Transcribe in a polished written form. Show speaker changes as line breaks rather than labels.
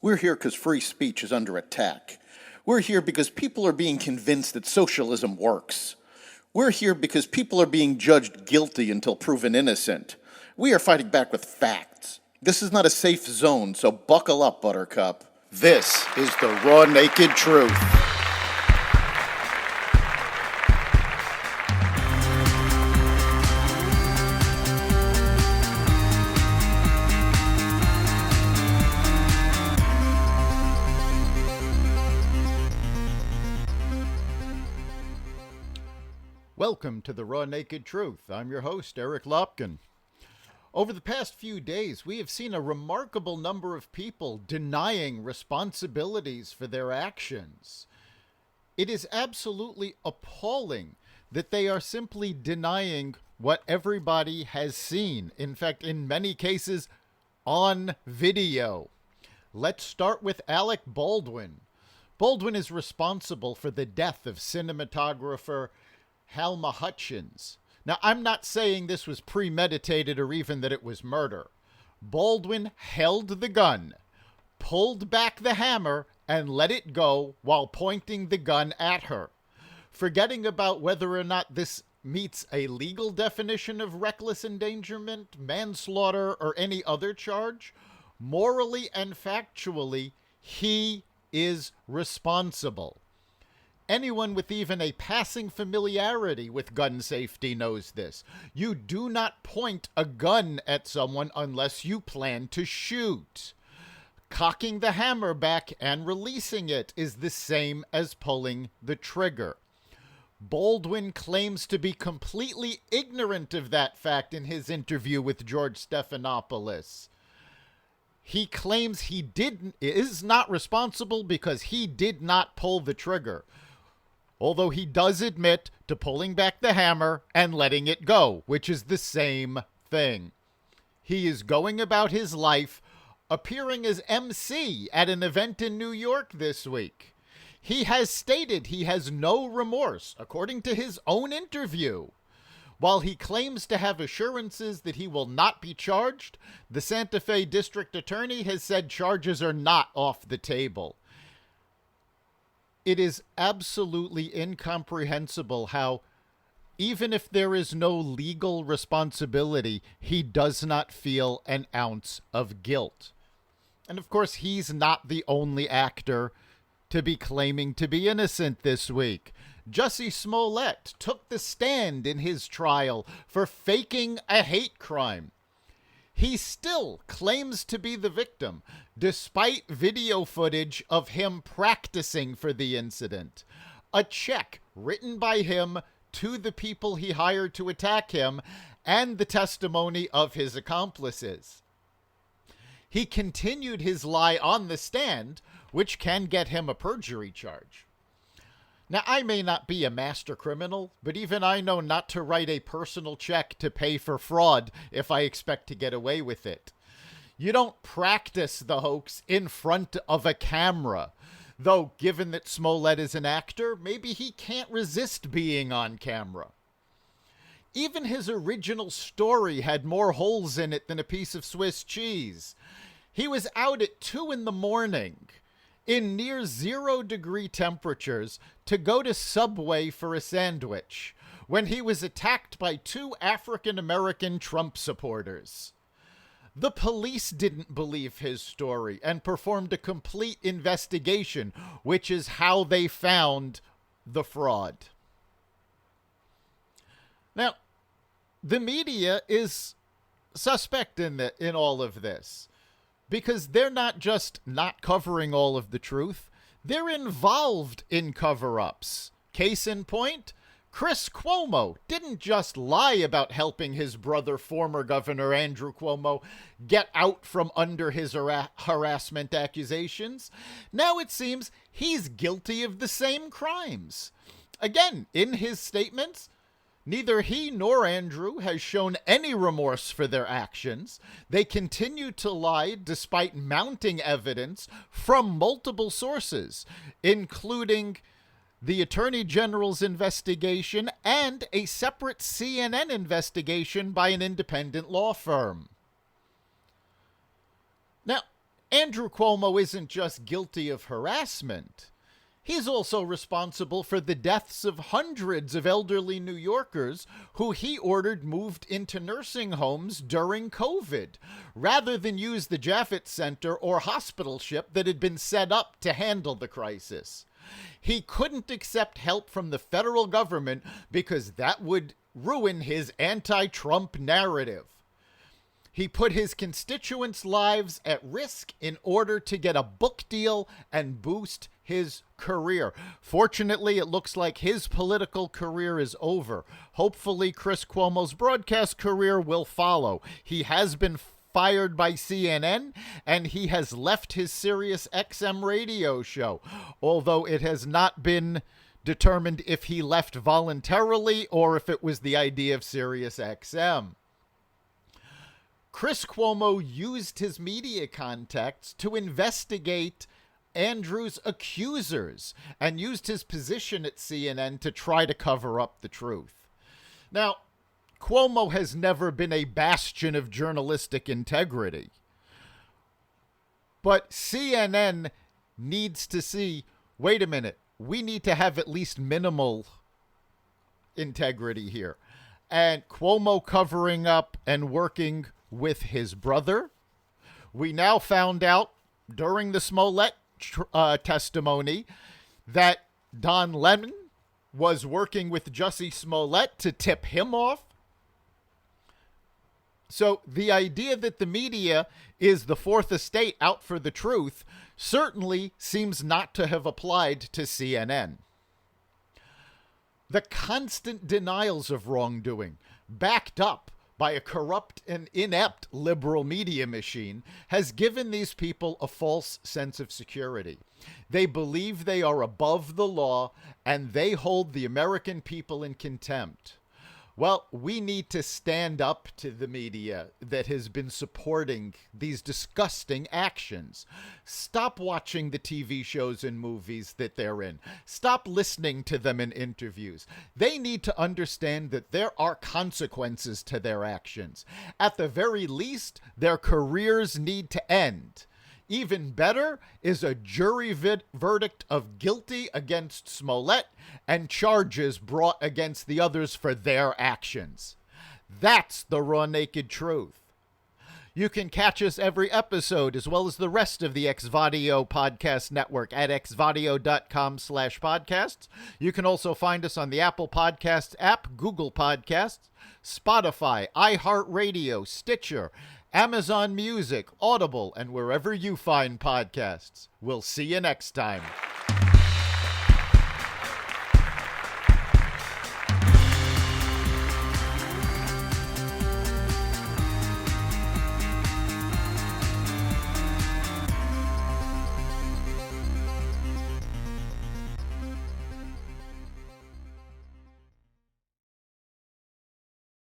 We're here because free speech is under attack. We're here because people are being convinced that socialism works. We're here because people are being judged guilty until proven innocent. We are fighting back with facts. This is not a safe zone, so buckle up, Buttercup. This is the raw, naked truth.
Welcome to the Raw Naked Truth. I'm your host, Eric Lopkin. Over the past few days, we have seen a remarkable number of people denying responsibilities for their actions. It is absolutely appalling that they are simply denying what everybody has seen. In fact, in many cases, on video. Let's start with Alec Baldwin. Baldwin is responsible for the death of cinematographer Halma Hutchins. Now, I'm not saying this was premeditated or even that it was murder. Baldwin held the gun, pulled back the hammer, and let it go while pointing the gun at her. Forgetting about whether or not this meets a legal definition of reckless endangerment, manslaughter, or any other charge, morally and factually, he is responsible. Anyone with even a passing familiarity with gun safety knows this. You do not point a gun at someone unless you plan to shoot. Cocking the hammer back and releasing it is the same as pulling the trigger. Baldwin claims to be completely ignorant of that fact in his interview with George Stephanopoulos. He claims he is not responsible because he did not pull the trigger. Although he does admit to pulling back the hammer and letting it go, which is the same thing. He is going about his life appearing as MC at an event in New York this week. He has stated he has no remorse, according to his own interview. While he claims to have assurances that he will not be charged, the Santa Fe District Attorney has said charges are not off the table. It is absolutely incomprehensible how, even if there is no legal responsibility, he does not feel an ounce of guilt. And of course, he's not the only actor to be claiming to be innocent this week. Jussie Smolett took the stand in his trial for faking a hate crime. He still claims to be the victim, despite video footage of him practicing for the incident. A check written by him to the people he hired to attack him, and the testimony of his accomplices. He continued his lie on the stand, which can get him a perjury charge. Now, I may not be a master criminal, but even I know not to write a personal check to pay for fraud if I expect to get away with it. You don't practice the hoax in front of a camera. Though, given that Smolett is an actor, maybe he can't resist being on camera. Even his original story had more holes in it than a piece of Swiss cheese. He was out at 2 a.m. in near 0-degree temperatures to go to Subway for a sandwich when he was attacked by 2 African-American Trump supporters. The police didn't believe his story and performed a complete investigation, which is how they found the fraud. Now, the media is suspect in all of this, because they're not just not covering all of the truth, they're involved in cover-ups. Case in point, Chris Cuomo didn't just lie about helping his brother, former Governor Andrew Cuomo, get out from under his harassment accusations. Now it seems he's guilty of the same crimes. Again, in his statements, neither he nor Andrew has shown any remorse for their actions. They continue to lie despite mounting evidence from multiple sources, including the Attorney General's investigation and a separate CNN investigation by an independent law firm. Now, Andrew Cuomo isn't just guilty of harassment. He's also responsible for the deaths of hundreds of elderly New Yorkers who he ordered moved into nursing homes during COVID, rather than use the Javits Center or hospital ship that had been set up to handle the crisis. He couldn't accept help from the federal government because that would ruin his anti-Trump narrative. He put his constituents' lives at risk in order to get a book deal and boost his career. Fortunately, it looks like his political career is over. Hopefully, Chris Cuomo's broadcast career will follow. He has been fired by CNN, and he has left his Sirius XM radio show, although it has not been determined if he left voluntarily or if it was the idea of Sirius XM. Chris Cuomo used his media contacts to investigate Andrew's accusers and used his position at CNN to try to cover up the truth. Now, Cuomo has never been a bastion of journalistic integrity, but CNN needs to see, wait a minute, we need to have at least minimal integrity here. And Cuomo covering up and working with his brother. We now found out during the Smolett testimony that Don Lemon was working with Jussie Smollett to tip him off. So the idea that the media is the fourth estate out for the truth certainly seems not to have applied to CNN. The constant denials of wrongdoing, backed up by a corrupt and inept liberal media machine, has given these people a false sense of security. They believe they are above the law, and they hold the American people in contempt. Well, we need to stand up to the media that has been supporting these disgusting actions. Stop watching the TV shows and movies that they're in. Stop listening to them in interviews. They need to understand that there are consequences to their actions. At the very least, their careers need to end. Even better is a jury verdict of guilty against Smolett and charges brought against the others for their actions. That's the raw, naked truth. You can catch us every episode, as well as the rest of the Xvadio podcast network at xvadio.com/podcasts. You can also find us on the Apple Podcasts app, Google Podcasts, Spotify, iHeartRadio, Stitcher, Amazon Music, Audible, and wherever you find podcasts. We'll see you next time.